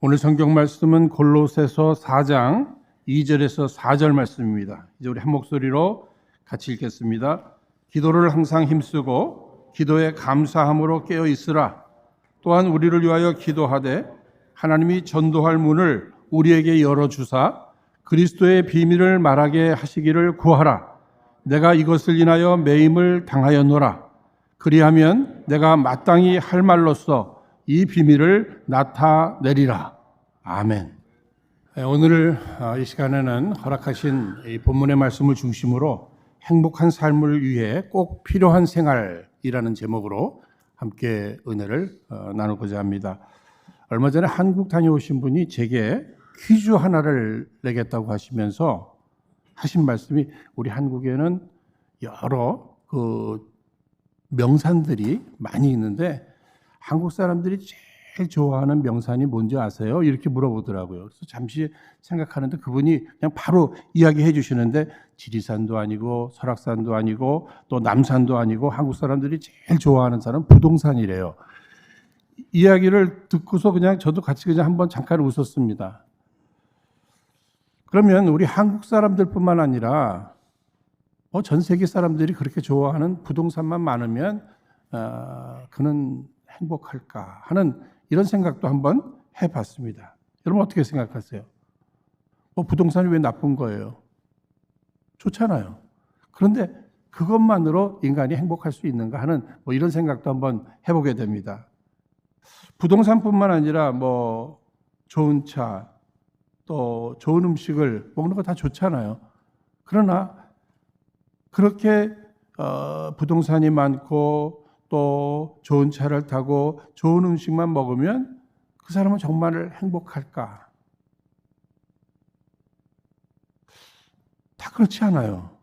오늘 성경 말씀은 골로새서 4장 2절에서 4절 말씀입니다. 이제 우리 한 목소리로 같이 읽겠습니다. 기도를 항상 힘쓰고 기도에 감사함으로 깨어 있으라. 또한 우리를 위하여 기도하되 하나님이 전도할 문을 우리에게 열어주사 그리스도의 비밀을 말하게 하시기를 구하라. 내가 이것을 인하여 매임을 당하였노라. 그리하면 내가 마땅히 할 말로써 이 비밀을 나타내리라. 아멘. 오늘 이 시간에는 허락하신 이 본문의 말씀을 중심으로 행복한 삶을 위해 꼭 필요한 생활이라는 제목으로 함께 은혜를 나누고자 합니다. 얼마 전에 한국 다녀오신 분이 제게 퀴즈 하나를 내겠다고 하시면서 하신 말씀이, 우리 한국에는 여러 명산들이 많이 있는데 한국 사람들이 제일 좋아하는 명산이 뭔지 아세요? 이렇게 물어보더라고요. 그래서 잠시 생각하는데 그분이 그냥 바로 이야기해 주시는데, 지리산도 아니고 설악산도 아니고 또 남산도 아니고 한국 사람들이 제일 좋아하는 산은 부동산이래요. 이야기를 듣고서 그냥 저도 같이 그냥 한번 잠깐 웃었습니다. 그러면 우리 한국 사람들뿐만 아니라 전 세계 사람들이 그렇게 좋아하는 부동산만 많으면 그는 행복할까 하는 이런 생각도 한번 해봤습니다. 여러분 어떻게 생각하세요? 부동산이 왜 나쁜 거예요? 좋잖아요. 그런데 그것만으로 인간이 행복할 수 있는가 하는 이런 생각도 한번 해보게 됩니다. 부동산뿐만 아니라 좋은 차, 또 좋은 음식을 먹는 거 다 좋잖아요. 그러나 그렇게 부동산이 많고 또 좋은 차를 타고 좋은 음식만 먹으면 그 사람은 정말 행복할까? 다 그렇지 않아요.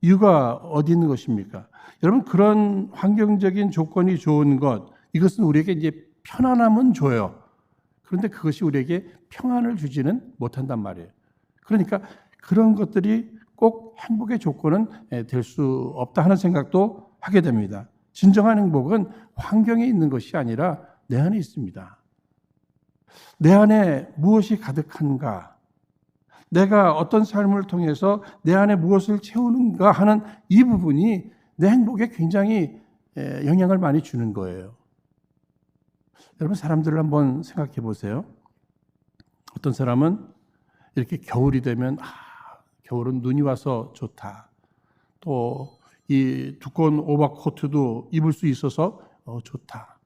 이유가 어디 있는 것입니까? 여러분, 그런 환경적인 조건이 좋은 것, 이것은 우리에게 이제 편안함은 줘요. 그런데 그것이 우리에게 평안을 주지는 못한단 말이에요. 그러니까 그런 것들이 꼭 행복의 조건은 될 수 없다 하는 생각도 하게 됩니다. 진정한 행복은 환경에 있는 것이 아니라 내 안에 있습니다. 내 안에 무엇이 가득한가? 내가 어떤 삶을 통해서 내 안에 무엇을 채우는가 하는 이 부분이 내 행복에 굉장히 영향을 많이 주는 거예요. 여러분, 사람들을 한번 생각해 보세요. 어떤 사람은 이렇게 겨울이 되면 겨울은 눈이 와서 좋다. 또 이 두꺼운 오버코트도 입을 수 있어서 좋다.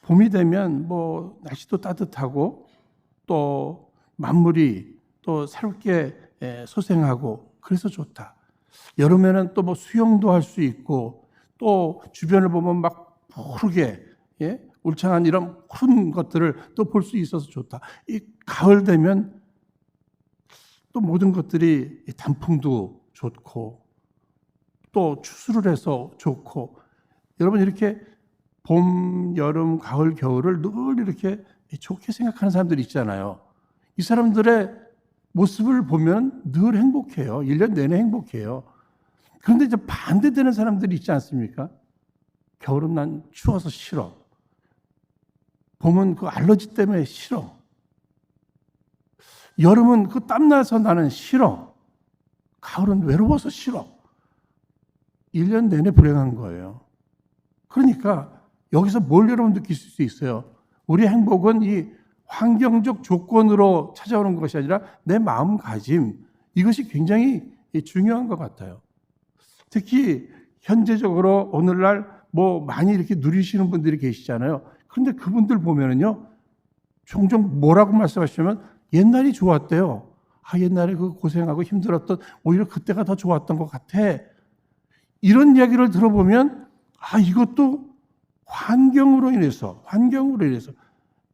봄이 되면 날씨도 따뜻하고 또 만물이 또 새롭게 소생하고 그래서 좋다. 여름에는 또 수영도 할 수 있고 또 주변을 보면 막 푸르게 울창한 이런 푸른 것들을 또 볼 수 있어서 좋다. 이 가을 되면 또 모든 것들이 단풍도 좋고 또 추수를 해서 좋고, 여러분 이렇게 봄, 여름, 가을, 겨울을 늘 이렇게 좋게 생각하는 사람들이 있잖아요. 이 사람들의 모습을 보면 늘 행복해요. 1년 내내 행복해요. 그런데 이제 반대되는 사람들이 있지 않습니까? 겨울은 난 추워서 싫어. 봄은 그 알러지 때문에 싫어. 여름은 그 땀나서 나는 싫어. 가을은 외로워서 싫어. 1년 내내 불행한 거예요. 그러니까 여기서 뭘 여러분 느낄 수 있어요? 우리 행복은 이 환경적 조건으로 찾아오는 것이 아니라 내 마음가짐, 이것이 굉장히 중요한 것 같아요. 특히 현재적으로 오늘날 많이 이렇게 누리시는 분들이 계시잖아요. 그런데 그분들 보면은요, 종종 뭐라고 말씀하시냐면 옛날이 좋았대요. 옛날에 그 고생하고 힘들었던, 오히려 그때가 더 좋았던 것 같아. 이런 이야기를 들어보면 이것도 환경으로 인해서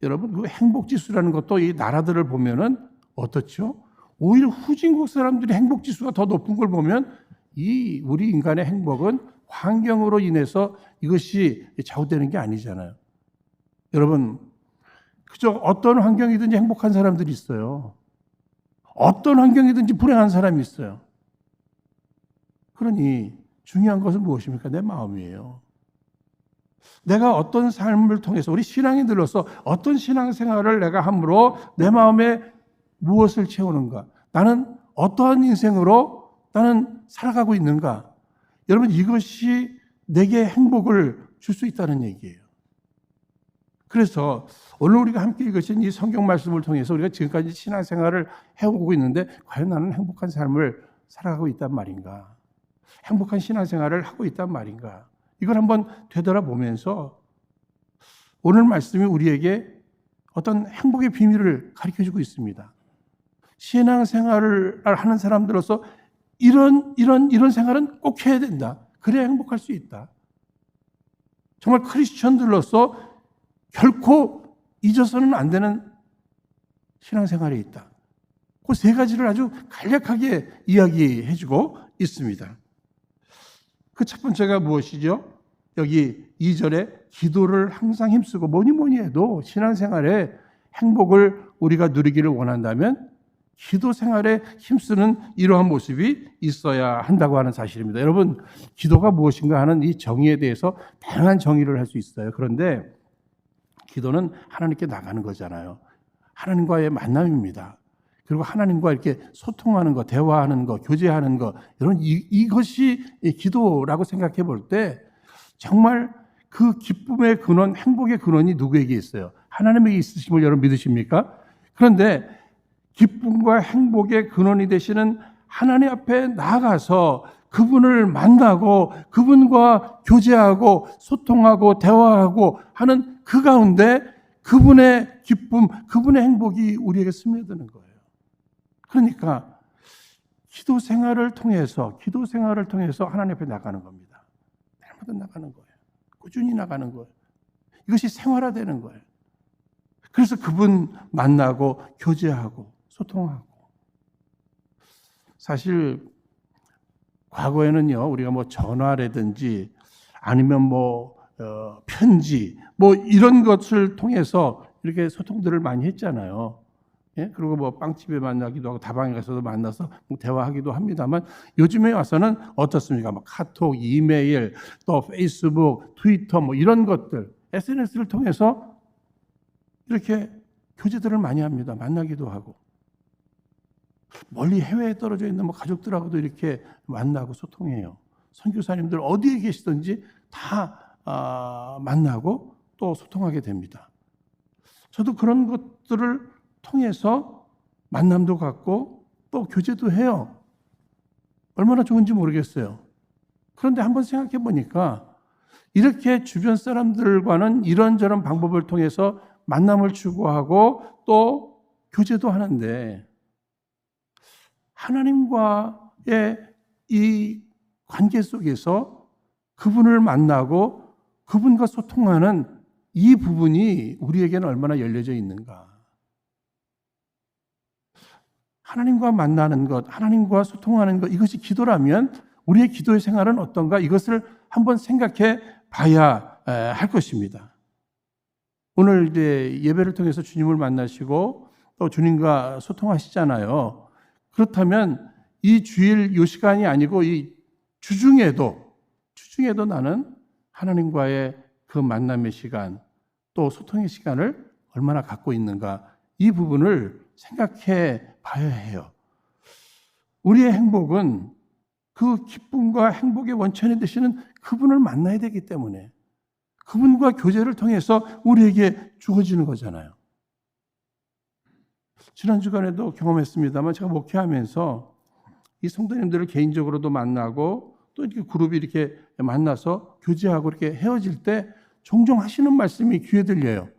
여러분, 그 행복지수라는 것도 이 나라들을 보면은 어떻죠? 오히려 후진국 사람들이 행복지수가 더 높은 걸 보면 우리 인간의 행복은 환경으로 인해서 이것이 좌우되는 게 아니잖아요. 여러분, 그저 어떤 환경이든지 행복한 사람들이 있어요. 어떤 환경이든지 불행한 사람이 있어요. 그러니 중요한 것은 무엇입니까? 내 마음이에요. 내가 어떤 삶을 통해서 우리 신앙이 들어서 어떤 신앙생활을 내가 함으로 내 마음에 무엇을 채우는가? 나는 어떠한 인생으로 나는 살아가고 있는가? 여러분 이것이 내게 행복을 줄 수 있다는 얘기예요. 그래서 오늘 우리가 함께 읽으신 이 성경 말씀을 통해서 우리가 지금까지 신앙생활을 해오고 있는데 과연 나는 행복한 삶을 살아가고 있단 말인가? 행복한 신앙생활을 하고 있단 말인가? 이걸 한번 되돌아보면서 오늘 말씀이 우리에게 어떤 행복의 비밀을 가르쳐주고 있습니다. 신앙생활을 하는 사람들로서 이런 생활은 꼭 해야 된다. 그래야 행복할 수 있다. 정말 크리스천들로서 결코 잊어서는 안 되는 신앙생활이 있다. 그 세 가지를 아주 간략하게 이야기해주고 있습니다. 그 첫 번째가 무엇이죠? 여기 2절에 기도를 항상 힘쓰고 뭐니 해도 신앙생활에 행복을 우리가 누리기를 원한다면 기도 생활에 힘쓰는 이러한 모습이 있어야 한다고 하는 사실입니다. 여러분, 기도가 무엇인가 하는 이 정의에 대해서 다양한 정의를 할 수 있어요. 그런데 기도는 하나님께 나가는 거잖아요. 하나님과의 만남입니다. 그리고 하나님과 이렇게 소통하는 거, 대화하는 거, 교제하는 거, 이런 이것이 기도라고 생각해 볼 때 정말 그 기쁨의 근원, 행복의 근원이 누구에게 있어요? 하나님에게 있으심을 여러분 믿으십니까? 그런데 기쁨과 행복의 근원이 되시는 하나님 앞에 나아가서 그분을 만나고 그분과 교제하고 소통하고 대화하고 하는 그 가운데 그분의 기쁨, 그분의 행복이 우리에게 스며드는 거예요. 그러니까 기도 생활을 통해서 하나님 앞에 나가는 겁니다. 날마다 나가는 거예요. 꾸준히 나가는 거예요. 이것이 생활화되는 거예요. 그래서 그분 만나고 교제하고 소통하고. 사실 과거에는요, 우리가 뭐 전화라든지 아니면 편지 이런 것을 통해서 이렇게 소통들을 많이 했잖아요. 예? 그리고 빵집에 만나기도 하고 다방에 가서도 만나서 대화하기도 합니다만 요즘에 와서는 어떻습니까? 카톡, 이메일, 또 페이스북, 트위터 이런 것들, SNS를 통해서 이렇게 교제들을 많이 합니다. 만나기도 하고. 멀리 해외에 떨어져 있는 가족들하고도 이렇게 만나고 소통해요. 선교사님들 어디에 계시든지 다 만나고 또 소통하게 됩니다. 저도 그런 것들을 통해서 만남도 갖고 또 교제도 해요. 얼마나 좋은지 모르겠어요. 그런데 한번 생각해 보니까 이렇게 주변 사람들과는 이런저런 방법을 통해서 만남을 추구하고 또 교제도 하는데 하나님과의 이 관계 속에서 그분을 만나고 그분과 소통하는 이 부분이 우리에게는 얼마나 열려져 있는가. 하나님과 만나는 것, 하나님과 소통하는 것, 이것이 기도라면 우리의 기도의 생활은 어떤가? 이것을 한번 생각해 봐야 할 것입니다. 오늘 이제 예배를 통해서 주님을 만나시고 또 주님과 소통하시잖아요. 그렇다면 이 주일 요 시간이 아니고 이 주중에도 나는 하나님과의 그 만남의 시간 또 소통의 시간을 얼마나 갖고 있는가, 이 부분을 생각해 봐야 해요. 우리의 행복은 그 기쁨과 행복의 원천이 되시는 그분을 만나야 되기 때문에 그분과 교제를 통해서 우리에게 주어지는 거잖아요. 지난 주간에도 경험했습니다만 제가 목회하면서 이 성도님들을 개인적으로도 만나고 또 이렇게 그룹이 이렇게 만나서 교제하고 이렇게 헤어질 때 종종 하시는 말씀이 귀에 들려요.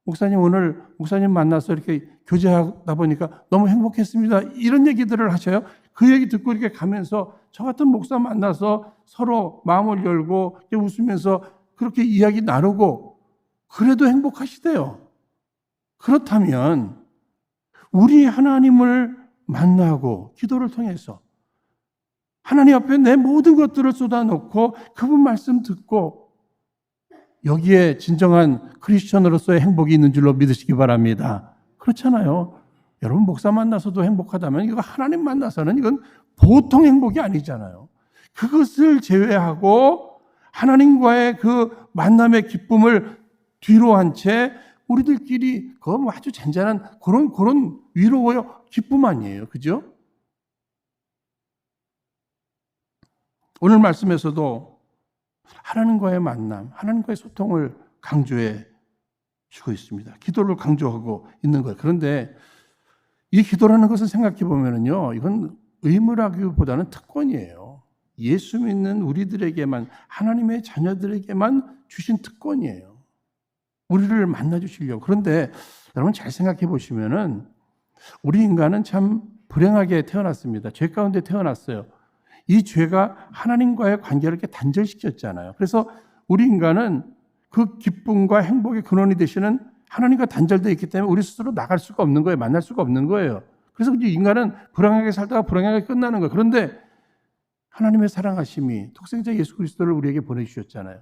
목사님, 오늘 목사님 만나서 이렇게 교제하다 보니까 너무 행복했습니다. 이런 얘기들을 하셔요. 그 얘기 듣고 이렇게 가면서 저 같은 목사 만나서 서로 마음을 열고 웃으면서 그렇게 이야기 나누고 그래도 행복하시대요. 그렇다면 우리 하나님을 만나고 기도를 통해서 하나님 앞에 내 모든 것들을 쏟아놓고 그분 말씀 듣고 여기에 진정한 크리스천으로서의 행복이 있는 줄로 믿으시기 바랍니다. 그렇잖아요. 여러분 목사 만나서도 행복하다면 이거 하나님 만나서는 이건 보통 행복이 아니잖아요. 그것을 제외하고 하나님과의 그 만남의 기쁨을 뒤로 한 채 우리들끼리 그 아주 잔잔한 그런 위로와 기쁨 아니에요. 그죠? 오늘 말씀에서도 하나님과의 만남, 하나님과의 소통을 강조해 주고 있습니다. 기도를 강조하고 있는 거예요. 그런데 이 기도라는 것을 생각해 보면은요, 이건 의무라기보다는 특권이에요. 예수 믿는 우리들에게만, 하나님의 자녀들에게만 주신 특권이에요. 우리를 만나 주시려고. 그런데 여러분 잘 생각해 보시면은 우리 인간은 참 불행하게 태어났습니다. 죄 가운데 태어났어요. 이 죄가 하나님과의 관계를 이렇게 단절시켰잖아요. 그래서 우리 인간은 그 기쁨과 행복의 근원이 되시는 하나님과 단절되어 있기 때문에 우리 스스로 나갈 수가 없는 거예요. 만날 수가 없는 거예요. 그래서 이제 인간은 불행하게 살다가 불행하게 끝나는 거예요. 그런데 하나님의 사랑하심이 독생자 예수 그리스도를 우리에게 보내주셨잖아요.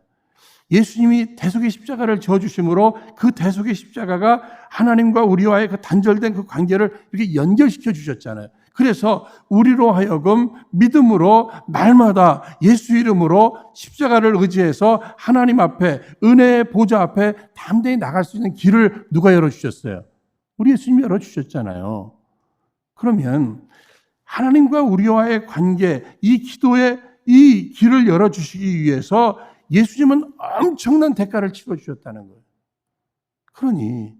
예수님이 대속의 십자가를 져주심으로 그 대속의 십자가가 하나님과 우리와의 그 단절된 그 관계를 이렇게 연결시켜 주셨잖아요. 그래서 우리로 하여금 믿음으로 날마다 예수 이름으로 십자가를 의지해서 하나님 앞에 은혜의 보좌 앞에 담대히 나갈 수 있는 길을 누가 열어주셨어요? 우리 예수님이 열어주셨잖아요. 그러면 하나님과 우리와의 관계, 이 기도의 이 길을 열어주시기 위해서 예수님은 엄청난 대가를 치러주셨다는 거예요. 그러니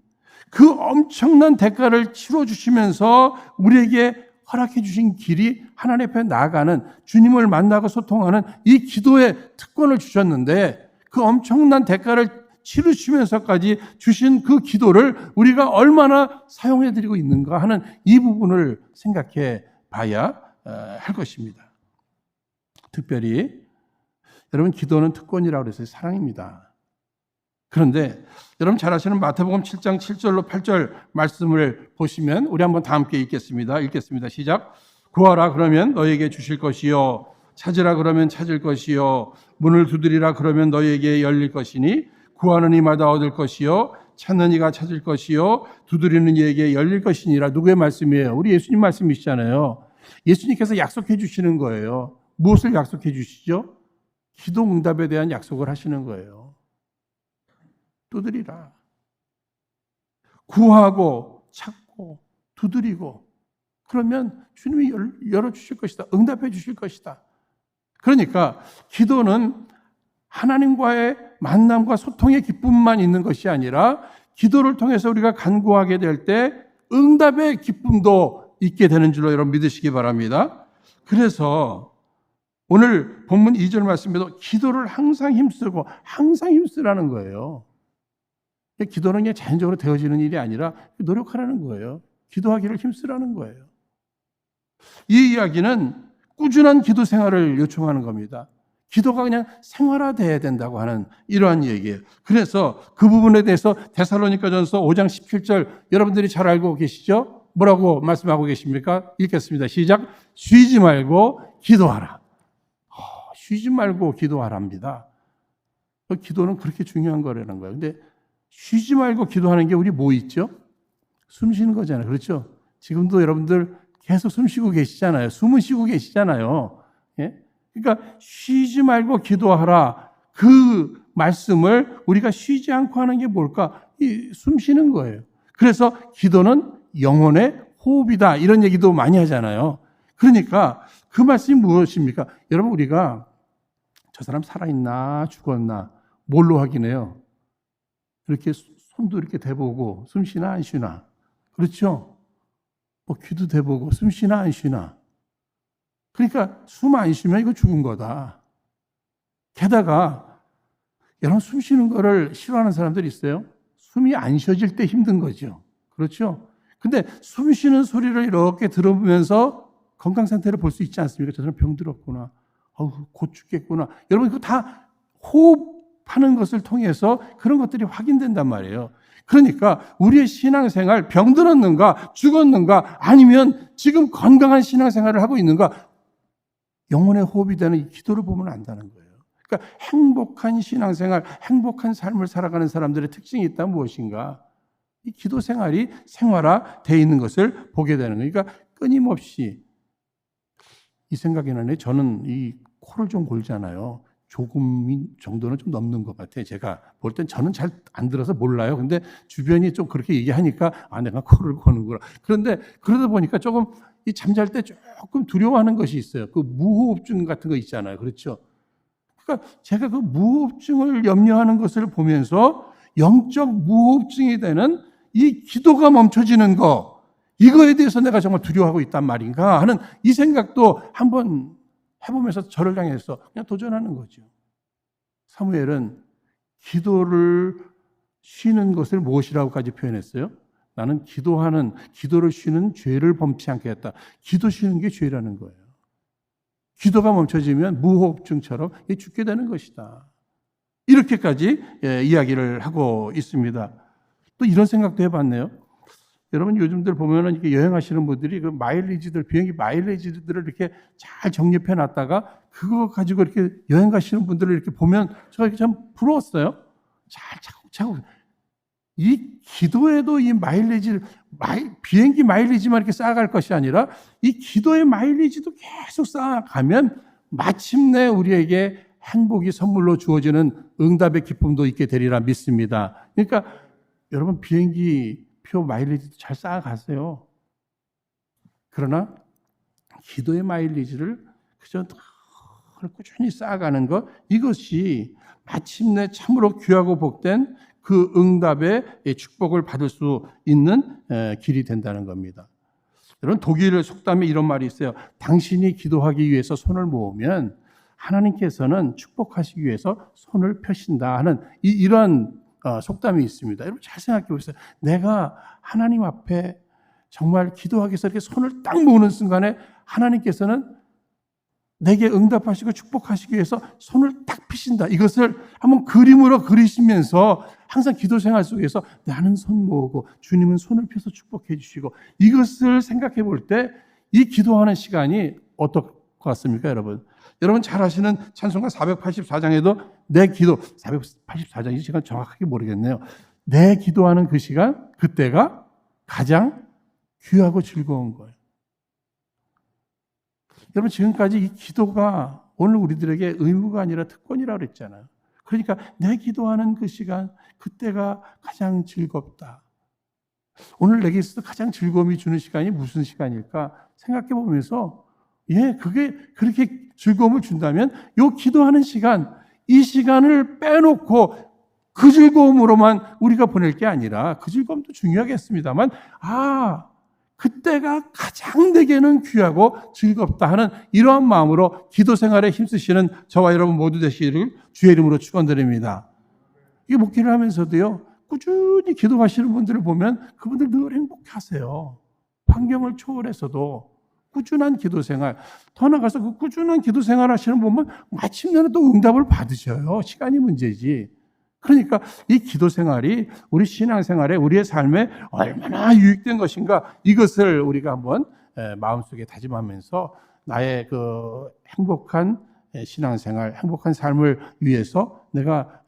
그 엄청난 대가를 치러주시면서 우리에게 허락해 주신 길이 하나님 앞에 나아가는, 주님을 만나고 소통하는 이 기도의 특권을 주셨는데, 그 엄청난 대가를 치르시면서까지 주신 그 기도를 우리가 얼마나 사용해 드리고 있는가 하는 이 부분을 생각해 봐야 할 것입니다. 특별히 여러분, 기도는 특권이라고 해서 사랑입니다. 그런데 여러분 잘 아시는 마태복음 7장 7절로 8절 말씀을 보시면 우리 한번 다 함께 읽겠습니다. 시작. 구하라 그러면 너에게 주실 것이요, 찾으라 그러면 찾을 것이요, 문을 두드리라 그러면 너에게 열릴 것이니 구하는 이마다 얻을 것이요, 찾는 이가 찾을 것이요, 두드리는 이에게 열릴 것이니라. 누구의 말씀이에요? 우리 예수님 말씀이시잖아요. 예수님께서 약속해 주시는 거예요. 무엇을 약속해 주시죠? 기도 응답에 대한 약속을 하시는 거예요. 두드리라. 구하고 찾고 두드리고 그러면 주님이 열어주실 것이다. 응답해 주실 것이다. 그러니까 기도는 하나님과의 만남과 소통의 기쁨만 있는 것이 아니라 기도를 통해서 우리가 간구하게 될 때 응답의 기쁨도 있게 되는 줄로 여러분 믿으시기 바랍니다. 그래서 오늘 본문 2절 말씀에도 기도를 항상 힘쓰라는 거예요. 기도는 그냥 자연적으로 되어지는 일이 아니라 노력하라는 거예요. 기도하기를 힘쓰라는 거예요. 이 이야기는 꾸준한 기도 생활을 요청하는 겁니다. 기도가 그냥 생활화돼야 된다고 하는 이러한 얘기예요. 그래서 그 부분에 대해서 데살로니가전서 5장 17절 여러분들이 잘 알고 계시죠? 뭐라고 말씀하고 계십니까? 읽겠습니다. 시작. 쉬지 말고 기도하라. 쉬지 말고 기도하랍니다. 기도는 그렇게 중요한 거라는 거예요. 근데 쉬지 말고 기도하는 게 우리 뭐 있죠? 숨 쉬는 거잖아요. 그렇죠? 지금도 여러분들 계속 숨 쉬고 계시잖아요. 숨은 쉬고 계시잖아요. 예? 그러니까 쉬지 말고 기도하라. 그 말씀을 우리가 쉬지 않고 하는 게 뭘까? 숨 쉬는 거예요. 그래서 기도는 영혼의 호흡이다. 이런 얘기도 많이 하잖아요. 그러니까 그 말씀이 무엇입니까? 여러분, 우리가 저 사람 살아있나 죽었나 뭘로 확인해요? 이렇게 손도 이렇게 대보고 숨 쉬나 안 쉬나. 그렇죠? 귀도 대보고 숨 쉬나 안 쉬나. 그러니까 숨 안 쉬면 이거 죽은 거다. 게다가 여러분 숨 쉬는 거를 싫어하는 사람들이 있어요. 숨이 안 쉬어질 때 힘든 거죠. 그렇죠? 근데 숨 쉬는 소리를 이렇게 들어보면서 건강 상태를 볼 수 있지 않습니까? 저 사람 병들었구나. 곧 죽겠구나. 여러분 이거 다 호흡하는 것을 통해서 그런 것들이 확인된단 말이에요. 그러니까 우리의 신앙생활 병들었는가 죽었는가 아니면 지금 건강한 신앙생활을 하고 있는가 영혼의 호흡이 되는 이 기도를 보면 안다는 거예요. 그러니까 행복한 신앙생활, 행복한 삶을 살아가는 사람들의 특징이 있다면 무엇인가? 이 기도 생활이 생활화되어 있는 것을 보게 되는 거예요. 그러니까 끊임없이 이 생각이 나네. 저는 이 코를 좀 골잖아요. 조금 정도는 좀 넘는 것 같아요. 제가 볼 땐 저는 잘 안 들어서 몰라요. 근데 주변이 좀 그렇게 얘기하니까 내가 코를 고는구나. 그런데 그러다 보니까 조금 이 잠잘 때 조금 두려워하는 것이 있어요. 그 무호흡증 같은 거 있잖아요. 그렇죠? 그러니까 제가 그 무호흡증을 염려하는 것을 보면서 영적 무호흡증이 되는 이 기도가 멈춰지는 거, 이거에 대해서 내가 정말 두려워하고 있단 말인가 하는 이 생각도 한번 해보면서 저를 향해서 그냥 도전하는 거죠. 사무엘은 기도를 쉬는 것을 무엇이라고까지 표현했어요? 나는 기도를 쉬는 죄를 범치 않겠다. 기도 쉬는 게 죄라는 거예요. 기도가 멈춰지면 무호흡증처럼 죽게 되는 것이다. 이렇게까지 이야기를 하고 있습니다. 또 이런 생각도 해봤네요. 여러분 요즘들 보면은 이렇게 여행하시는 분들이 그 비행기 마일리지들을 이렇게 잘 정립해 놨다가 그거 가지고 이렇게 여행 가시는 분들을 이렇게 보면 제가 참 부러웠어요. 잘 차곡차곡. 이 기도에도 이 비행기 마일리지만 이렇게 쌓아갈 것이 아니라 이 기도의 마일리지도 계속 쌓아가면 마침내 우리에게 행복이 선물로 주어지는 응답의 기쁨도 있게 되리라 믿습니다. 그러니까 여러분 비행기 표 마일리지도 잘 쌓아가세요. 그러나 기도의 마일리지를 그저 꾸준히 쌓아가는 것, 이것이 마침내 참으로 귀하고 복된 그 응답의 축복을 받을 수 있는 길이 된다는 겁니다. 여러분 독일 속담에 이런 말이 있어요. 당신이 기도하기 위해서 손을 모으면 하나님께서는 축복하시기 위해서 손을 펴신다 하는 이런 속담이 있습니다. 여러분 잘 생각해 보세요. 내가 하나님 앞에 정말 기도하기 위해서 이렇게 손을 딱 모으는 순간에 하나님께서는 내게 응답하시고 축복하시기 위해서 손을 딱 펴신다. 이것을 한번 그림으로 그리시면서 항상 기도 생활 속에서 나는 손 모으고 주님은 손을 펴서 축복해 주시고 이것을 생각해 볼 때 이 기도하는 시간이 어떨 것 같습니까, 여러분? 여러분 잘 아시는 찬송가 484장에도 내 기도, 484장이 시간 정확하게 모르겠네요. 내 기도하는 그 시간, 그때가 가장 귀하고 즐거운 거예요. 여러분 지금까지 이 기도가 오늘 우리들에게 의무가 아니라 특권이라고 그랬잖아요. 그러니까 내 기도하는 그 시간, 그때가 가장 즐겁다. 오늘 내게 있어서 가장 즐거움이 주는 시간이 무슨 시간일까 생각해 보면서 그게 그렇게 즐거움을 준다면 이 기도하는 시간, 이 시간을 빼놓고 그 즐거움으로만 우리가 보낼 게 아니라 그 즐거움도 중요하겠습니다만 그때가 가장 내게는 귀하고 즐겁다 하는 이러한 마음으로 기도 생활에 힘쓰시는 저와 여러분 모두 되시기를 주의 이름으로 축원드립니다. 이 목회를 하면서도요, 꾸준히 기도하시는 분들을 보면 그분들 늘 행복하세요. 환경을 초월해서도 꾸준한 기도 생활, 더 나아가서 그 꾸준한 기도 생활 하시는 분 보면 마침내는 또 응답을 받으셔요. 시간이 문제지. 그러니까 이 기도 생활이 우리 신앙 생활에 우리의 삶에 얼마나 유익된 것인가 이것을 우리가 한번 마음속에 다짐하면서 나의 그 행복한 신앙 생활, 행복한 삶을 위해서 내가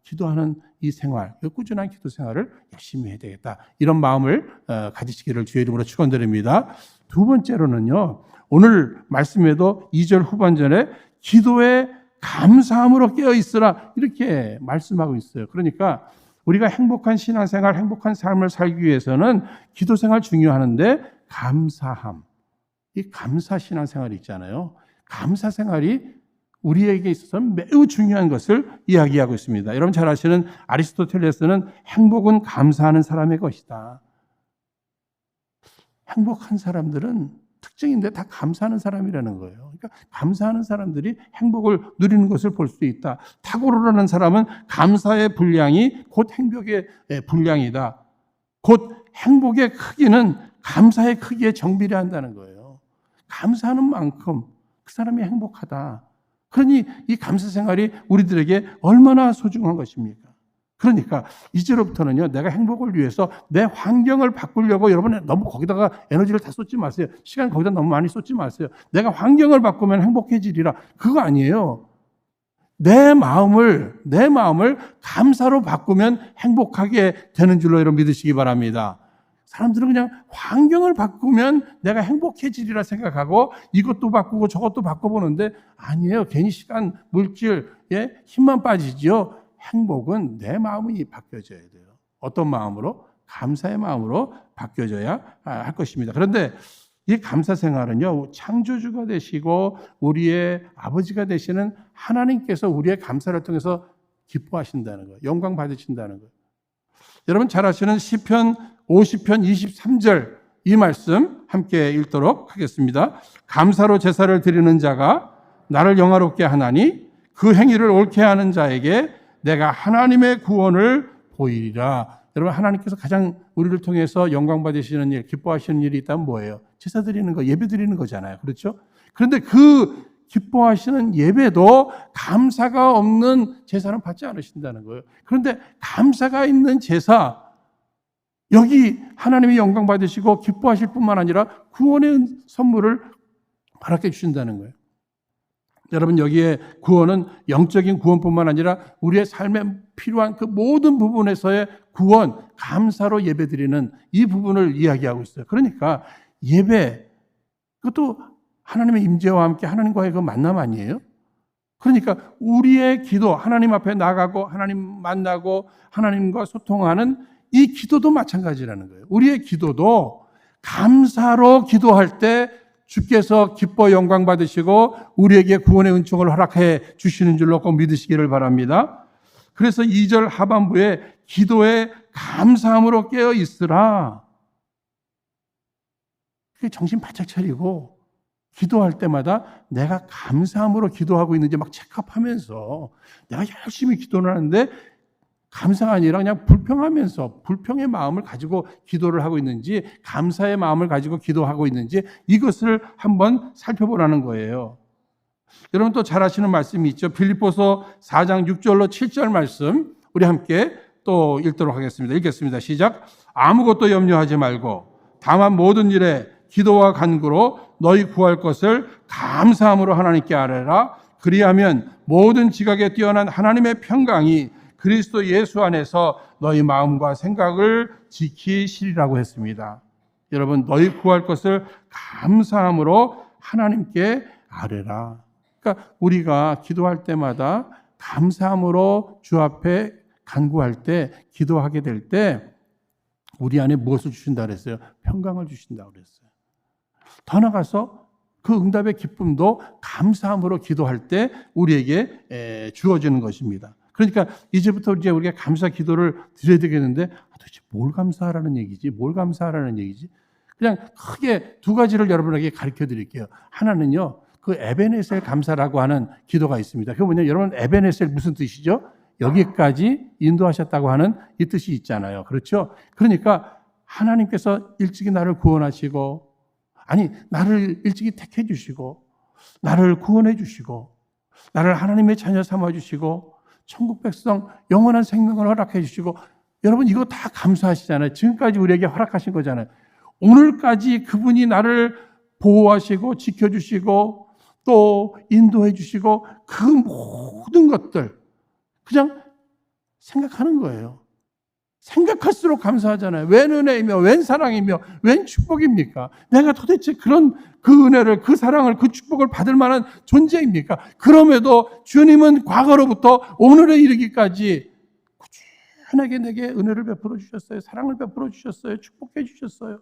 기도하는 이 생활, 이 꾸준한 기도 생활을 열심히 해야 되겠다. 이런 마음을 가지시기를 주의 이름으로 축원드립니다. 두 번째로는요, 오늘 말씀에도 2절 후반전에 기도에 감사함으로 깨어있으라 이렇게 말씀하고 있어요. 그러니까 우리가 행복한 신앙생활, 행복한 삶을 살기 위해서는 기도 생활 중요하는데 감사함, 이 감사 신앙생활이 있잖아요. 감사 생활이 우리에게 있어서는 매우 중요한 것을 이야기하고 있습니다. 여러분 잘 아시는 아리스토텔레스는 행복은 감사하는 사람의 것이다. 행복한 사람들은 특징인데 다 감사하는 사람이라는 거예요. 그러니까 감사하는 사람들이 행복을 누리는 것을 볼 수 있다. 탁월하는 사람은 감사의 분량이 곧 행복의 분량이다. 곧 행복의 크기는 감사의 크기에 정비례한다는 거예요. 감사하는 만큼 그 사람이 행복하다. 그러니 이 감사 생활이 우리들에게 얼마나 소중한 것입니까? 그러니까 이제로부터는요, 내가 행복을 위해서 내 환경을 바꾸려고 여러분 너무 거기다가 에너지를 다 쏟지 마세요. 시간 거기다 너무 많이 쏟지 마세요. 내가 환경을 바꾸면 행복해지리라. 그거 아니에요. 내 마음을 감사로 바꾸면 행복하게 되는 줄로 여러분 믿으시기 바랍니다. 사람들은 그냥 환경을 바꾸면 내가 행복해지리라 생각하고 이것도 바꾸고 저것도 바꿔보는데 아니에요. 괜히 시간, 물질, 힘만 빠지죠. 행복은 내 마음이 바뀌어져야 돼요. 어떤 마음으로? 감사의 마음으로 바뀌어져야 할 것입니다. 그런데 이 감사 생활은요, 창조주가 되시고 우리의 아버지가 되시는 하나님께서 우리의 감사를 통해서 기뻐하신다는 거예요. 영광 받으신다는 거예요. 여러분 잘 아시는 시편 50편 23절 이 말씀 함께 읽도록 하겠습니다. 감사로 제사를 드리는 자가 나를 영화롭게 하나니 그 행위를 옳게 하는 자에게 내가 하나님의 구원을 보이리라. 여러분 하나님께서 가장 우리를 통해서 영광 받으시는 일, 기뻐하시는 일이 있다면 뭐예요? 제사 드리는 거, 예배 드리는 거잖아요. 그렇죠? 그런데 그 기뻐하시는 예배도 감사가 없는 제사는 받지 않으신다는 거예요. 그런데 감사가 있는 제사, 여기 하나님이 영광 받으시고 기뻐하실 뿐만 아니라 구원의 선물을 허락해 주신다는 거예요. 여러분 여기에 구원은 영적인 구원뿐만 아니라 우리의 삶에 필요한 그 모든 부분에서의 구원, 감사로 예배드리는 이 부분을 이야기하고 있어요. 그러니까 예배, 그것도 하나님의 임재와 함께 하나님과의 그 만남 아니에요? 그러니까 우리의 기도, 하나님 앞에 나가고 하나님 만나고 하나님과 소통하는 이 기도도 마찬가지라는 거예요. 우리의 기도도 감사로 기도할 때 주께서 기뻐 영광 받으시고 우리에게 구원의 은총을 허락해 주시는 줄로 꼭 믿으시기를 바랍니다. 그래서 2절 하반부에 기도에 감사함으로 깨어 있으라. 정신 바짝 차리고 기도할 때마다 내가 감사함으로 기도하고 있는지 막 체크하면서 내가 열심히 기도를 하는데 감사가 아니라 그냥 불평하면서 불평의 마음을 가지고 기도를 하고 있는지 감사의 마음을 가지고 기도하고 있는지 이것을 한번 살펴보라는 거예요. 여러분 또 잘 아시는 말씀이 있죠. 빌립보서 4장 6절로 7절 말씀 우리 함께 또 읽도록 하겠습니다. 읽겠습니다. 시작. 아무것도 염려하지 말고 다만 모든 일에 기도와 간구로 너희 구할 것을 감사함으로 하나님께 아뢰라. 그리하면 모든 지각에 뛰어난 하나님의 평강이 그리스도 예수 안에서 너희 마음과 생각을 지키시리라고 했습니다. 여러분 너희 구할 것을 감사함으로 하나님께 아뢰라. 그러니까 우리가 기도할 때마다 감사함으로 주 앞에 간구할 때 기도하게 될 때 우리 안에 무엇을 주신다 그랬어요? 평강을 주신다 그랬어요. 더 나아가서 그 응답의 기쁨도 감사함으로 기도할 때 우리에게 주어지는 것입니다. 그러니까 이제부터 이제 우리가 감사 기도를 드려야 되겠는데 도대체 뭘 감사하라는 얘기지? 뭘 감사하라는 얘기지? 그냥 크게 두 가지를 여러분에게 가르쳐 드릴게요. 하나는요, 그 에베네셀 감사라고 하는 기도가 있습니다. 그게 뭐냐? 여러분 에베네셀 무슨 뜻이죠? 여기까지 인도하셨다고 하는 이 뜻이 있잖아요. 그렇죠? 그러니까 하나님께서 일찍이 나를 구원하시고 아니 나를 일찍이 택해 주시고 나를 구원해 주시고 나를 하나님의 자녀 삼아 주시고 천국 백성 영원한 생명을 허락해 주시고 여러분 이거 다 감사하시잖아요. 지금까지 우리에게 허락하신 거잖아요. 오늘까지 그분이 나를 보호하시고 지켜주시고 또 인도해 주시고 그 모든 것들 그냥 생각하는 거예요. 생각할수록 감사하잖아요. 웬 은혜이며 웬 사랑이며 웬 축복입니까? 내가 도대체 그런 그 은혜를 그 사랑을 그 축복을 받을 만한 존재입니까? 그럼에도 주님은 과거로부터 오늘에 이르기까지 꾸준하게 내게 은혜를 베풀어 주셨어요. 사랑을 베풀어 주셨어요. 축복해 주셨어요.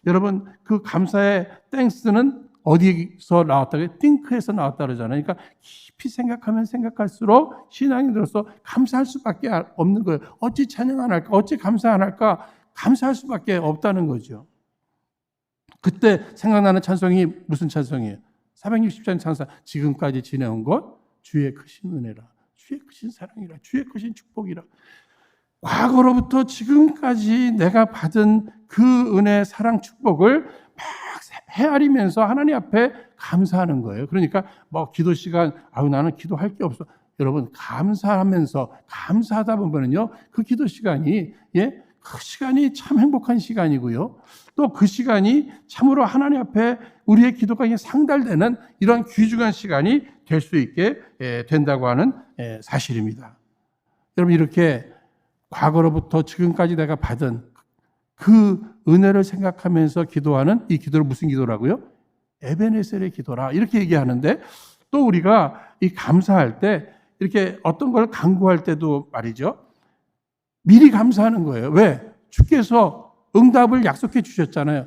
여러분 그 감사의 땡스는 어디서 나왔다고? 띵크에서 나왔다 그러잖아요. 그러니까 깊이 생각하면 생각할수록 신앙이 들어서 감사할 수밖에 없는 거예요. 어찌 찬양 안 할까? 어찌 감사 안 할까? 감사할 수밖에 없다는 거죠. 그때 생각나는 찬송이 무슨 찬송이에요? 460장 찬송. 지금까지 지내온 것 주의 크신 은혜라. 주의 크신 사랑이라. 주의 크신 축복이라. 과거로부터 지금까지 내가 받은 그 은혜, 사랑, 축복을 막 헤아리면서 하나님 앞에 감사하는 거예요. 그러니까 뭐 기도 시간, 나는 기도할 게 없어. 여러분 감사하면서 감사하다 보면은요, 그 기도 시간이 그 시간이 참 행복한 시간이고요. 또 그 시간이 참으로 하나님 앞에 우리의 기도가 상달되는 이런 귀중한 시간이 될 수 있게 된다고 하는 사실입니다. 여러분 이렇게 과거로부터 지금까지 내가 받은 그 은혜를 생각하면서 기도하는 이 기도를 무슨 기도라고요? 에베네셀의 기도라 이렇게 얘기하는데, 또 우리가 이 감사할 때 이렇게 어떤 걸 간구할 때도 말이죠, 미리 감사하는 거예요. 왜? 주께서 응답을 약속해 주셨잖아요.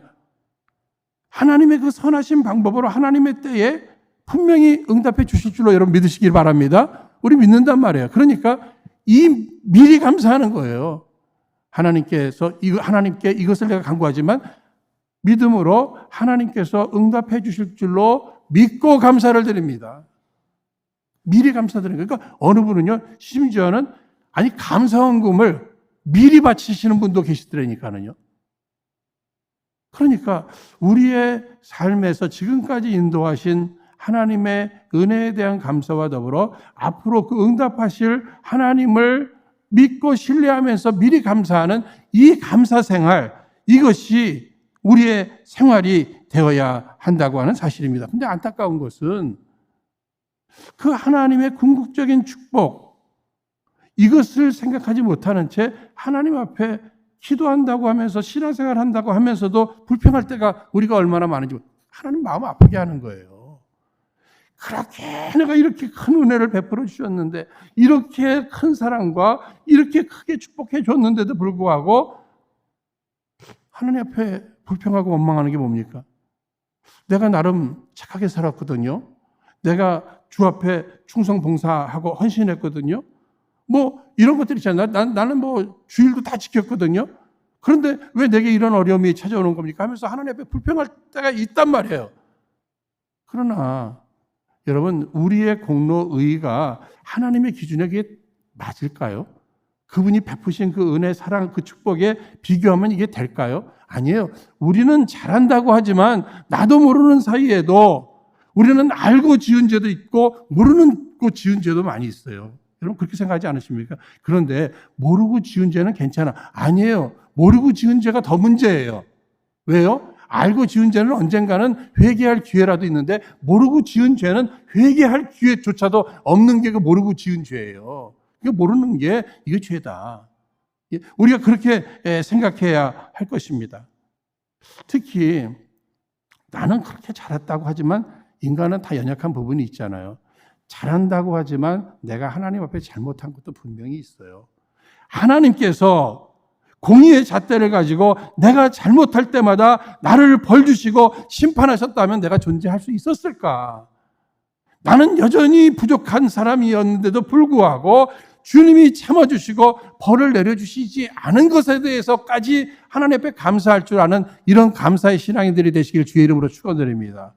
하나님의 그 선하신 방법으로 하나님의 때에 분명히 응답해 주실 줄로 여러분 믿으시길 바랍니다. 우리 믿는단 말이에요. 그러니까 이 미리 감사하는 거예요. 하나님께 이것을 내가 간구하지만 믿음으로 하나님께서 응답해 주실 줄로 믿고 감사를 드립니다. 미리 감사드리는 거예요. 그러니까 어느 분은요, 심지어는 감사헌금을 미리 바치시는 분도 계시더라니까요. 그러니까 우리의 삶에서 지금까지 인도하신 하나님의 은혜에 대한 감사와 더불어 앞으로 그 응답하실 하나님을 믿고 신뢰하면서 미리 감사하는 이 감사 생활, 이것이 우리의 생활이 되어야 한다고 하는 사실입니다. 근데 안타까운 것은 그 하나님의 궁극적인 축복, 이것을 생각하지 못하는 채 하나님 앞에 기도한다고 하면서 신앙생활 한다고 하면서도 불평할 때가 우리가 얼마나 많은지 하나님 마음 아프게 하는 거예요. 그렇게 내가 이렇게 큰 은혜를 베풀어 주셨는데, 이렇게 큰 사랑과 이렇게 크게 축복해 줬는데도 불구하고 하나님 앞에 불평하고 원망하는 게 뭡니까? 내가 나름 착하게 살았거든요. 내가 주 앞에 충성 봉사하고 헌신했거든요. 이런 것들이 있잖아요. 나는 주일도 다 지켰거든요. 그런데 왜 내게 이런 어려움이 찾아오는 겁니까? 하면서 하나님 앞에 불평할 때가 있단 말이에요. 그러나 여러분, 우리의 공로 의의가 하나님의 기준에 맞을까요? 그분이 베푸신 그 은혜, 사랑, 그 축복에 비교하면 이게 될까요? 아니에요. 우리는 잘한다고 하지만 나도 모르는 사이에도 우리는 알고 지은 죄도 있고 모르는 거 지은 죄도 많이 있어요. 여러분 그렇게 생각하지 않으십니까? 그런데 모르고 지은 죄는 괜찮아. 아니에요. 모르고 지은 죄가 더 문제예요. 왜요? 알고 지은 죄는 언젠가는 회개할 기회라도 있는데, 모르고 지은 죄는 회개할 기회조차도 없는 게 그 모르고 지은 죄예요. 모르는 게 이게 죄다. 우리가 그렇게 생각해야 할 것입니다. 특히 나는 그렇게 잘했다고 하지만 인간은 다 연약한 부분이 있잖아요. 잘한다고 하지만 내가 하나님 앞에 잘못한 것도 분명히 있어요. 하나님께서 공의의 잣대를 가지고 내가 잘못할 때마다 나를 벌 주시고 심판하셨다면 내가 존재할 수 있었을까? 나는 여전히 부족한 사람이었는데도 불구하고 주님이 참아주시고 벌을 내려주시지 않은 것에 대해서까지 하나님 앞에 감사할 줄 아는 이런 감사의 신앙인들이 되시길 주의 이름으로 축원드립니다.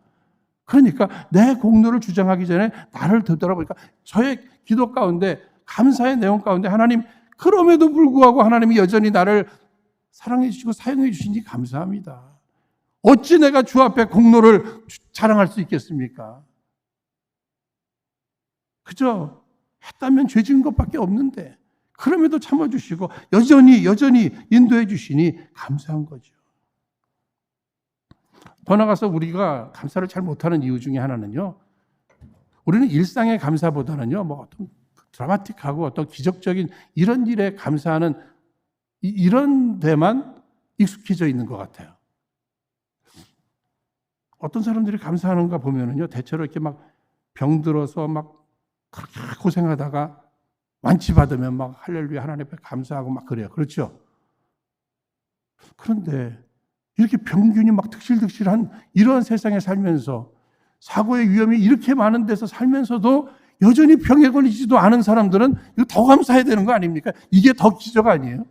그러니까 내 공로를 주장하기 전에 나를 되돌아보니까 저의 기도 가운데, 감사의 내용 가운데 하나님, 그럼에도 불구하고 하나님이 여전히 나를 사랑해 주시고 사용해 주시니 감사합니다. 어찌 내가 주 앞에 공로를 자랑할 수 있겠습니까? 그저 했다면 죄 지은 것밖에 없는데 그럼에도 참아주시고 여전히 인도해 주시니 감사한 거죠. 더 나아가서 우리가 감사를 잘 못하는 이유 중에 하나는요, 우리는 일상의 감사보다는요, 어떤 드라마틱하고 어떤 기적적인 이런 일에 감사하는 이런 데만 익숙해져 있는 것 같아요. 어떤 사람들이 감사하는가 보면은요, 대체로 이렇게 병들어서 그렇게 고생하다가 완치받으면 할렐루야 하나님 앞에 감사하고 그래요. 그렇죠? 그런데 이렇게 병균이 득실득실한 이런 세상에 살면서, 사고의 위험이 이렇게 많은 데서 살면서도 여전히 병에 걸리지도 않은 사람들은 이거 더 감사해야 되는 거 아닙니까? 이게 더 기적 아니에요?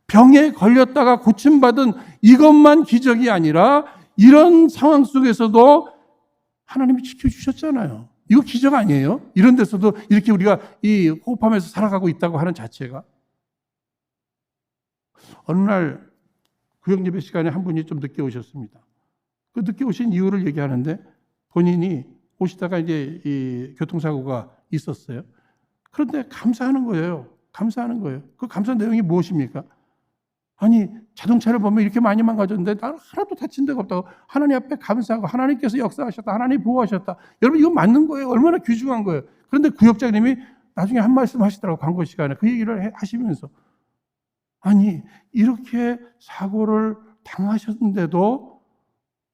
병에 걸렸다가 고침받은 이것만 기적이 아니라 이런 상황 속에서도 하나님이 지켜주셨잖아요. 이거 기적 아니에요? 이런 데서도 이렇게 우리가 호흡하면서 살아가고 있다고 하는 자체가. 어느 날 구역예배 시간에 한 분이 좀 늦게 오셨습니다. 그 늦게 오신 이유를 얘기하는데, 본인이 오시다가 이 교통사고가 있었어요. 그런데 감사하는 거예요. 그 감사 내용이 무엇입니까? 자동차를 보면 이렇게 많이 망가졌는데 나는 하나도 다친 데가 없다고 하나님 앞에 감사하고 하나님께서 역사하셨다, 하나님 보호하셨다. 여러분 이거 맞는 거예요. 얼마나 귀중한 거예요. 그런데 구역장님이 나중에 한 말씀 하시더라고요. 광고 시간에 그 얘기를 하시면서, 아니, 이렇게 사고를 당하셨는데도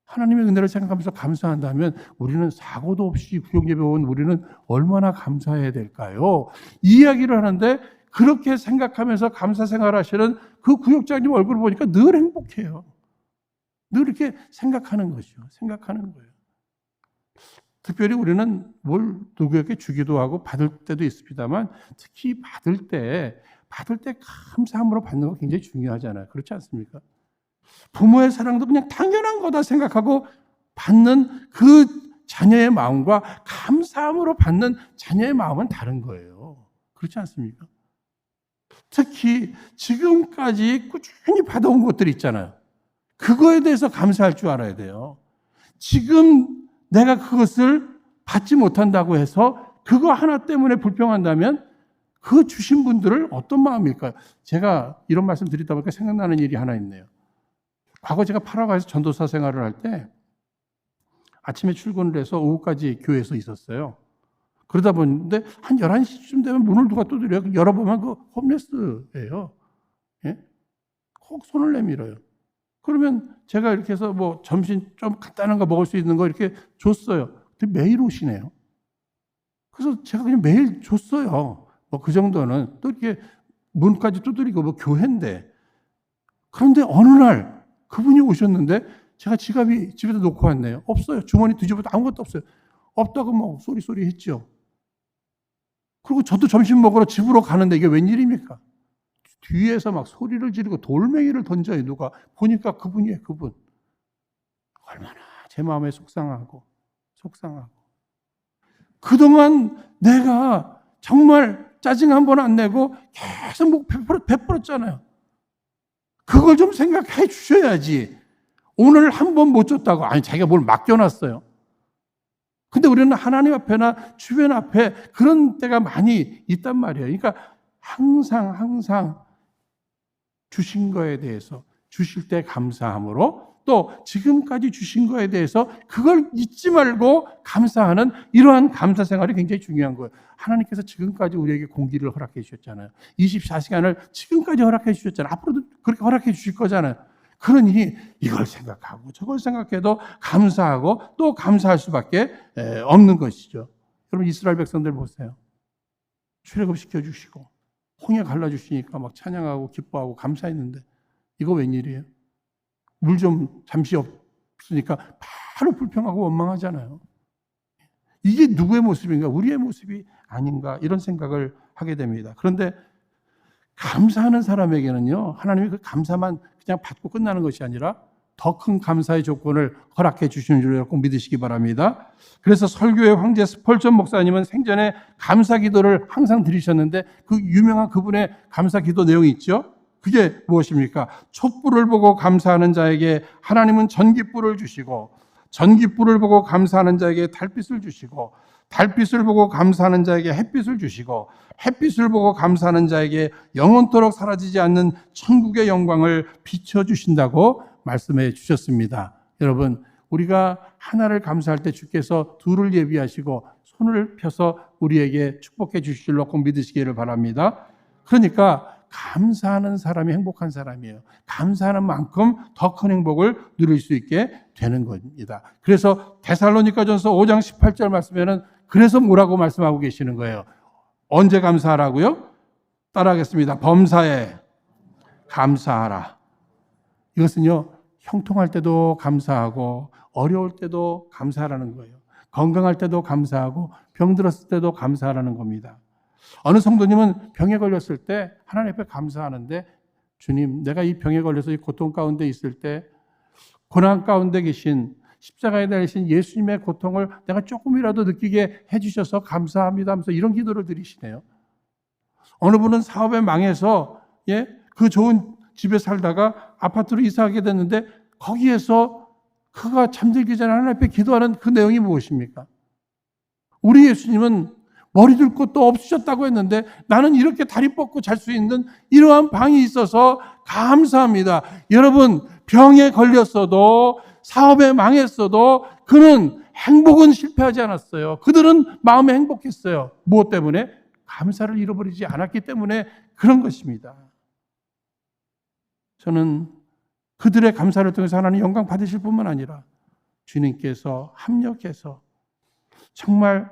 하나님의 은혜를 생각하면서 감사한다면 우리는 사고도 없이 구역예배 온 우리는 얼마나 감사해야 될까요? 이 이야기를 하는데 그렇게 생각하면서 감사 생활하시는 그 구역장님 얼굴을 보니까 늘 행복해요. 늘 이렇게 생각하는 거죠. 생각하는 거예요. 특별히 우리는 뭘 누구에게 주기도 하고 받을 때도 있습니다만 특히 받을 때 감사함으로 받는 거 굉장히 중요하잖아요. 그렇지 않습니까? 부모의 사랑도 그냥 당연한 거다 생각하고 받는 그 자녀의 마음과 감사함으로 받는 자녀의 마음은 다른 거예요. 그렇지 않습니까? 특히 지금까지 꾸준히 받아온 것들이 있잖아요. 그거에 대해서 감사할 줄 알아야 돼요. 지금 내가 그것을 받지 못한다고 해서 그거 하나 때문에 불평한다면 그 주신 분들을 어떤 마음일까요? 제가 이런 말씀 드리다 보니까 생각나는 일이 하나 있네요. 과거 제가 파라과이에서 전도사 생활을 할 때 아침에 출근을 해서 오후까지 교회에서 있었어요. 그러다 보는데 한 11시쯤 되면 문을 누가 두드려요. 열어보면 그 홈레스예요. 예? 꼭 손을 내밀어요. 그러면 제가 이렇게 해서 뭐 점심 좀 간단한 거 먹을 수 있는 거 이렇게 줬어요. 근데 매일 오시네요. 그래서 제가 그냥 매일 줬어요. 뭐 그 정도는 또 이렇게 문까지 두드리고 뭐 교회인데. 그런데 어느 날 그분이 오셨는데 제가 지갑이 집에다 놓고 왔네요. 없어요. 주머니 뒤집어도 아무것도 없어요. 없다고 뭐 쏘리 했죠. 그리고 저도 점심 먹으러 집으로 가는데 이게 웬일입니까? 뒤에서 막 소리를 지르고 돌멩이를 던져요. 누가 보니까 그분이에요. 그분. 얼마나 제 마음에 속상하고 그동안 내가 정말 짜증 한 번 안 내고 계속 목 베풀었잖아요. 그걸 좀 생각해 주셔야지. 오늘 한 번 못 줬다고 아니 자기가 뭘 맡겨놨어요. 근데 우리는 하나님 앞에나 주변 앞에 그런 때가 많이 있단 말이에요. 그러니까 항상 주신 거에 대해서 주실 때 감사함으로 또 지금까지 주신 거에 대해서 그걸 잊지 말고 감사하는 이러한 감사 생활이 굉장히 중요한 거예요. 하나님께서 지금까지 우리에게 공기를 허락해 주셨잖아요. 24시간을 지금까지 허락해 주셨잖아요. 앞으로도 그렇게 허락해 주실 거잖아요. 그러니 이걸 생각하고 저걸 생각해도 감사하고 또 감사할 수밖에 없는 것이죠. 여러분 이스라엘 백성들 보세요. 출애굽시켜 주시고 홍해 갈라주시니까 막 찬양하고 기뻐하고 감사했는데 이거 웬일이에요? 물 좀 잠시 없으니까 바로 불평하고 원망하잖아요. 이게 누구의 모습인가? 우리의 모습이 아닌가? 이런 생각을 하게 됩니다. 그런데 감사하는 사람에게는요, 하나님이 그 감사만 그냥 받고 끝나는 것이 아니라 더 큰 감사의 조건을 허락해 주시는 줄 꼭 믿으시기 바랍니다. 그래서 설교의 황제 스펄전 목사님은 생전에 감사 기도를 항상 드리셨는데 그 유명한 그분의 감사 기도 내용이 있죠. 그게 무엇입니까? 촛불을 보고 감사하는 자에게 하나님은 전깃불을 주시고 전깃불을 보고 감사하는 자에게 달빛을 주시고 달빛을 보고 감사하는 자에게 햇빛을 주시고 햇빛을 보고 감사하는 자에게 영원토록 사라지지 않는 천국의 영광을 비춰주신다고 말씀해 주셨습니다. 여러분 우리가 하나를 감사할 때 주께서 둘을 예비하시고 손을 펴서 우리에게 축복해 주실 줄로 꼭 믿으시기를 바랍니다. 그러니까 감사하는 사람이 행복한 사람이에요. 감사하는 만큼 더 큰 행복을 누릴 수 있게 되는 겁니다. 그래서 데살로니가전서 5장 18절 말씀에는 그래서 뭐라고 말씀하고 계시는 거예요? 언제 감사하라고요? 따라하겠습니다. 범사에 감사하라. 이것은요, 형통할 때도 감사하고 어려울 때도 감사하라는 거예요. 건강할 때도 감사하고 병들었을 때도 감사하라는 겁니다. 어느 성도님은 병에 걸렸을 때 하나님 앞에 감사하는데 주님, 내가 이 병에 걸려서 이 고통 가운데 있을 때 고난 가운데 계신 십자가에 달리신 예수님의 고통을 내가 조금이라도 느끼게 해주셔서 감사합니다 하면서 이런 기도를 드리시네요. 어느 분은 사업에 망해서 그 좋은 집에 살다가 아파트로 이사하게 됐는데 거기에서 그가 잠들기 전에 하나님 앞에 기도하는 그 내용이 무엇입니까? 우리 예수님은 머리 둘 곳도 없으셨다고 했는데 나는 이렇게 다리 뻗고 잘 수 있는 이러한 방이 있어서 감사합니다. 여러분 병에 걸렸어도 사업에 망했어도 그는 행복은 실패하지 않았어요. 그들은 마음에 행복했어요. 무엇 때문에? 감사를 잃어버리지 않았기 때문에 그런 것입니다. 저는 그들의 감사를 통해서 하나님 영광 받으실 뿐만 아니라 주님께서 합력해서 정말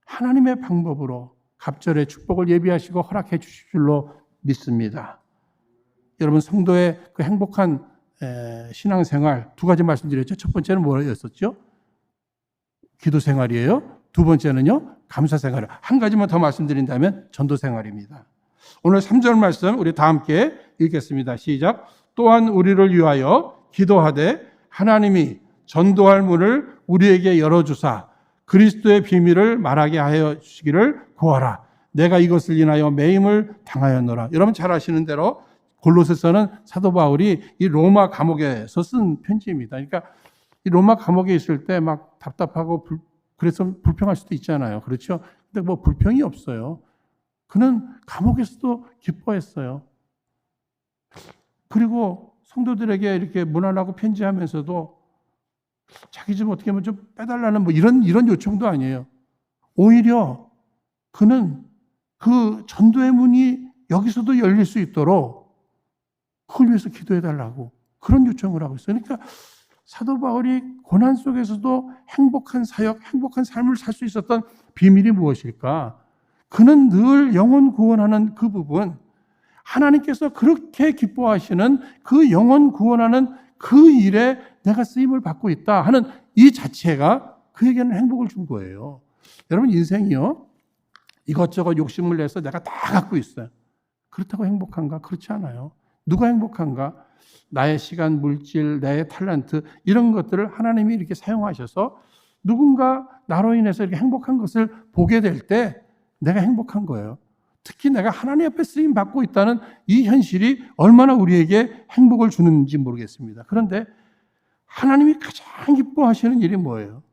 하나님의 방법으로 갑절의 축복을 예비하시고 허락해 주실 줄로 믿습니다. 여러분, 성도의 그 행복한 신앙생활 두 가지 말씀드렸죠. 첫 번째는 뭐였었죠? 기도 생활이에요. 두 번째는요, 감사 생활. 한 가지만 더 말씀드린다면 전도 생활입니다. 오늘 3절 말씀 우리 다 함께 읽겠습니다. 시작. 또한 우리를 위하여 기도하되 하나님이 전도할 문을 우리에게 열어주사 그리스도의 비밀을 말하게 하여 주시기를 구하라. 내가 이것을 인하여 매임을 당하였노라. 여러분 잘 아시는 대로 골로새서는 사도 바울이 이 로마 감옥에서 쓴 편지입니다. 그러니까 이 로마 감옥에 있을 때 막 답답하고 그래서 불평할 수도 있잖아요. 그렇죠? 근데 뭐 불평이 없어요. 그는 감옥에서도 기뻐했어요. 그리고 성도들에게 이렇게 문안하고 편지하면서도 자기 좀 어떻게 하면 좀 빼달라는 뭐 이런 요청도 아니에요. 오히려 그는 그 전도의 문이 여기서도 열릴 수 있도록 그걸 위해서 기도해달라고 그런 요청을 하고 있어요. 그러니까 사도 바울이 고난 속에서도 행복한 사역, 행복한 삶을 살 수 있었던 비밀이 무엇일까? 그는 늘 영혼 구원하는 그 부분, 하나님께서 그렇게 기뻐하시는 그 영혼 구원하는 그 일에 내가 쓰임을 받고 있다 하는 이 자체가 그에게는 행복을 준 거예요. 여러분, 인생이요, 이것저것 욕심을 내서 내가 다 갖고 있어요. 그렇다고 행복한가? 그렇지 않아요. 누가 행복한가? 나의 시간, 물질, 나의 탤런트 이런 것들을 하나님이 이렇게 사용하셔서 누군가 나로 인해서 이렇게 행복한 것을 보게 될 때 내가 행복한 거예요. 특히 내가 하나님 앞에 쓰임 받고 있다는 이 현실이 얼마나 우리에게 행복을 주는지 모르겠습니다. 그런데 하나님이 가장 기뻐하시는 일이 뭐예요?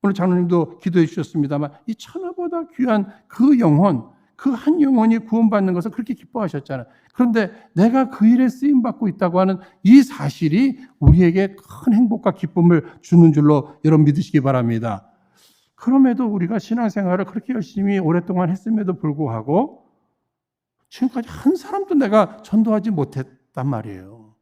오늘 장로님도 기도해 주셨습니다만 이 천하보다 귀한 그 영혼, 그 한 영혼이 구원받는 것을 그렇게 기뻐하셨잖아요. 그런데 내가 그 일에 쓰임받고 있다고 하는 이 사실이 우리에게 큰 행복과 기쁨을 주는 줄로 여러분 믿으시기 바랍니다. 그럼에도 우리가 신앙생활을 그렇게 열심히 오랫동안 했음에도 불구하고 지금까지 한 사람도 내가 전도하지 못했단 말이에요.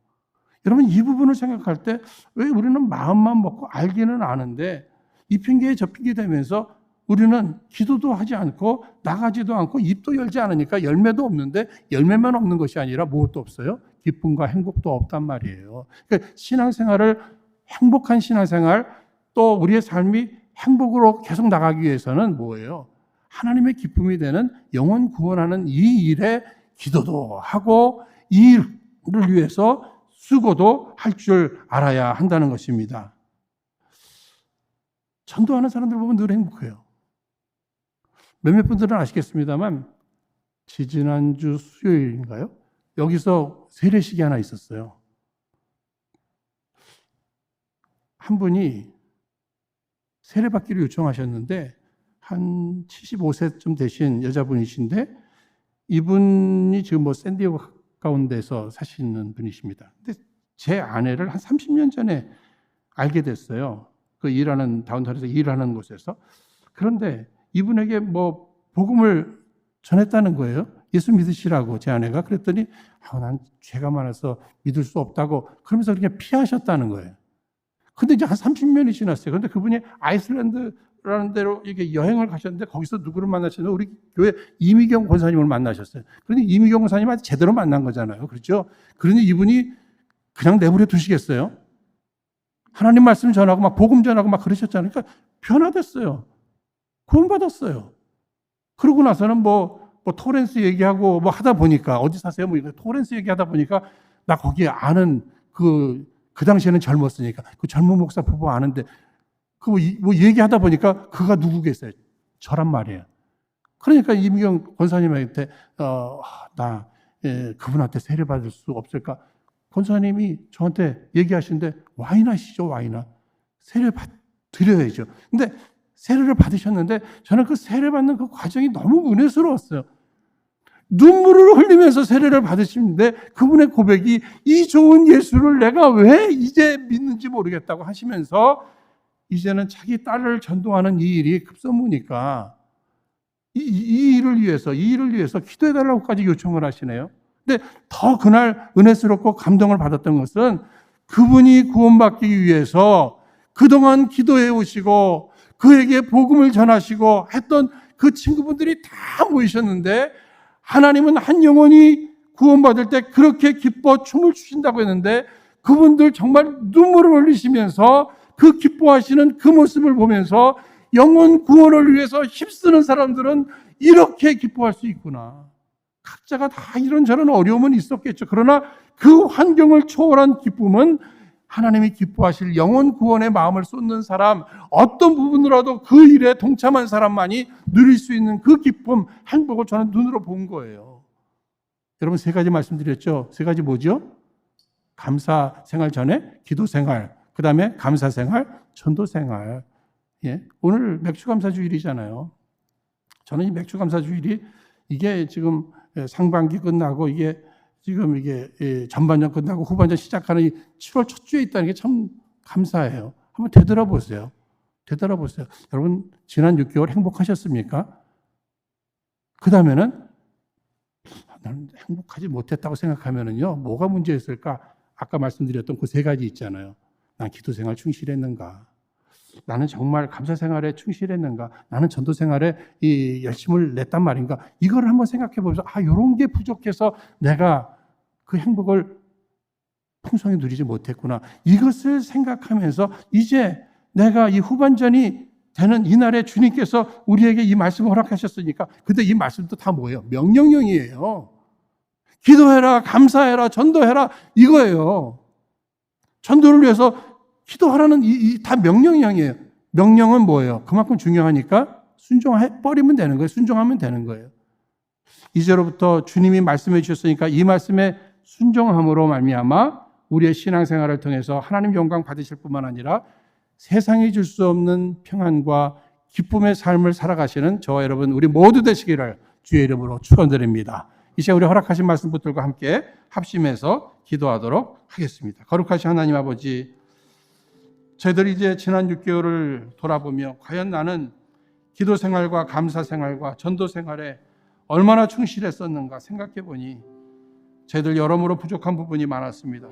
여러분, 이 부분을 생각할 때 왜 우리는 마음만 먹고 알기는 아는데 이 핑계에 저 핑계 되면서 우리는 기도도 하지 않고 나가지도 않고 입도 열지 않으니까 열매도 없는데 열매만 없는 것이 아니라 무엇도 없어요. 기쁨과 행복도 없단 말이에요. 그러니까 신앙생활을 행복한 신앙생활 또 우리의 삶이 행복으로 계속 나가기 위해서는 뭐예요? 하나님의 기쁨이 되는 영혼 구원하는 이 일에 기도도 하고 이 일을 위해서 수고도 할 줄 알아야 한다는 것입니다. 전도하는 사람들 보면 늘 행복해요. 몇몇 분들은 아시겠습니다만 지지난주 수요일인가요? 여기서 세례식이 하나 있었어요. 한 분이 세례받기를 요청하셨는데 한 75세쯤 되신 여자분이신데 이분이 지금 뭐 샌디에고 가까운 데서 사시는 분이십니다. 근데 제 아내를 한 30년 전에 알게 됐어요. 그 일하는 다운타운에서 일하는 곳에서. 그런데 이분에게 뭐 복음을 전했다는 거예요. 예수 믿으시라고 제 아내가. 그랬더니 난 죄가 많아서 믿을 수 없다고 그러면서 그렇게 피하셨다는 거예요. 근데 이제 한 30년이 지났어요. 그런데 그분이 아이슬란드라는 데로 이게 여행을 가셨는데 거기서 누구를 만나셨냐면 우리 교회 이미경 권사님을 만나셨어요. 그런데 이미경 권사님한테 제대로 만난 거잖아요. 그렇죠? 그러니 이분이 그냥 내버려 두시겠어요? 하나님 말씀 전하고 막 복음 전하고 막 그러셨잖아요. 그러니까 변화됐어요. 구원받았어요. 그러고 나서는 뭐 토렌스 얘기하고 뭐 하다 보니까 어디 사세요? 뭐 토렌스 얘기하다 보니까 나 거기 아는 그 당시에는 젊었으니까 그 젊은 목사 부부 아는데 그 뭐 얘기하다 보니까 그가 누구겠어요? 저란 말이에요. 그러니까 이미경 권사님한테 그분한테 세례 받을 수 없을까? 권사님이 저한테 얘기하시는데 와인 하시죠, 와인아. 세례 드려야죠. 근데 세례를 받으셨는데 저는 그 세례 받는 그 과정이 너무 은혜스러웠어요. 눈물을 흘리면서 세례를 받으시는데 그분의 고백이 이 좋은 예수를 내가 왜 이제 믿는지 모르겠다고 하시면서 이제는 자기 딸을 전도하는 이 일이 급선무니까 이 일을 위해서 기도해달라고까지 요청을 하시네요. 근데 더 그날 은혜스럽고 감동을 받았던 것은 그분이 구원받기 위해서 그동안 기도해 오시고 그에게 복음을 전하시고 했던 그 친구분들이 다 모이셨는데 하나님은 한 영혼이 구원받을 때 그렇게 기뻐 춤을 추신다고 했는데 그분들 정말 눈물을 흘리시면서 그 기뻐하시는 그 모습을 보면서 영혼 구원을 위해서 힘쓰는 사람들은 이렇게 기뻐할 수 있구나. 각자가 다 이런저런 어려움은 있었겠죠. 그러나 그 환경을 초월한 기쁨은 하나님이 기뻐하실 영혼 구원의 마음을 쏟는 사람, 어떤 부분으로라도 그 일에 동참한 사람만이 누릴 수 있는 그 기쁨, 행복을 저는 눈으로 본 거예요. 여러분 세 가지 말씀드렸죠. 세 가지 뭐죠? 감사 생활 전에 기도 생활, 그 다음에 감사 생활, 전도 생활. 예? 오늘 맥주감사 주일이잖아요. 저는 이 맥주감사 주일이 이게 지금 상반기 끝나고 이게 지금 이게 전반전 끝나고 후반전 시작하는 이 7월 첫 주에 있다는 게 참 감사해요. 한번 되돌아보세요. 되돌아보세요. 여러분 지난 6개월 행복하셨습니까? 그 다음에는 나는 행복하지 못했다고 생각하면은요 뭐가 문제였을까? 아까 말씀드렸던 그 세 가지 있잖아요. 난 기도 생활 충실했는가? 나는 정말 감사 생활에 충실했는가? 나는 전도 생활에 이 열심을 냈단 말인가? 이걸 한번 생각해 보면서 이런 게 부족해서 내가 그 행복을 풍성히 누리지 못했구나. 이것을 생각하면서 이제 내가 이 후반전이 되는 이날에 주님께서 우리에게 이 말씀을 허락하셨으니까 근데 이 말씀도 다 뭐예요? 명령형이에요. 기도해라, 감사해라, 전도해라 이거예요. 전도를 위해서 기도하라는 다 명령형이에요. 명령은 뭐예요? 그만큼 중요하니까 순종해 버리면 되는 거예요. 순종하면 되는 거예요. 이제로부터 주님이 말씀해 주셨으니까 이 말씀에 순종함으로 말미암아 우리의 신앙생활을 통해서 하나님 영광 받으실 뿐만 아니라 세상이 줄 수 없는 평안과 기쁨의 삶을 살아가시는 저와 여러분 우리 모두 되시기를 주의 이름으로 축원드립니다. 이 시간 우리 허락하신 말씀 붙들고 함께 합심해서 기도하도록 하겠습니다. 거룩하신 하나님 아버지, 저희들이 이제 지난 6개월을 돌아보며 과연 나는 기도 생활과 감사 생활과 전도 생활에 얼마나 충실했었는가 생각해 보니 저희들 여러모로 부족한 부분이 많았습니다.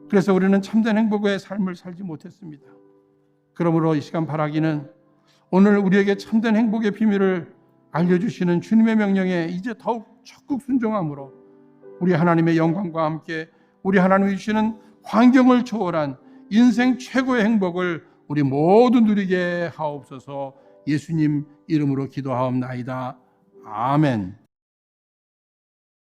그래서 우리는 참된 행복의 삶을 살지 못했습니다. 그러므로 이 시간 바라기는 오늘 우리에게 참된 행복의 비밀을 알려주시는 주님의 명령에 이제 더욱 적극 순종함으로 우리 하나님의 영광과 함께 우리 하나님이 주시는 환경을 초월한 인생 최고의 행복을 우리 모두 누리게 하옵소서. 예수님 이름으로 기도하옵나이다. 아멘.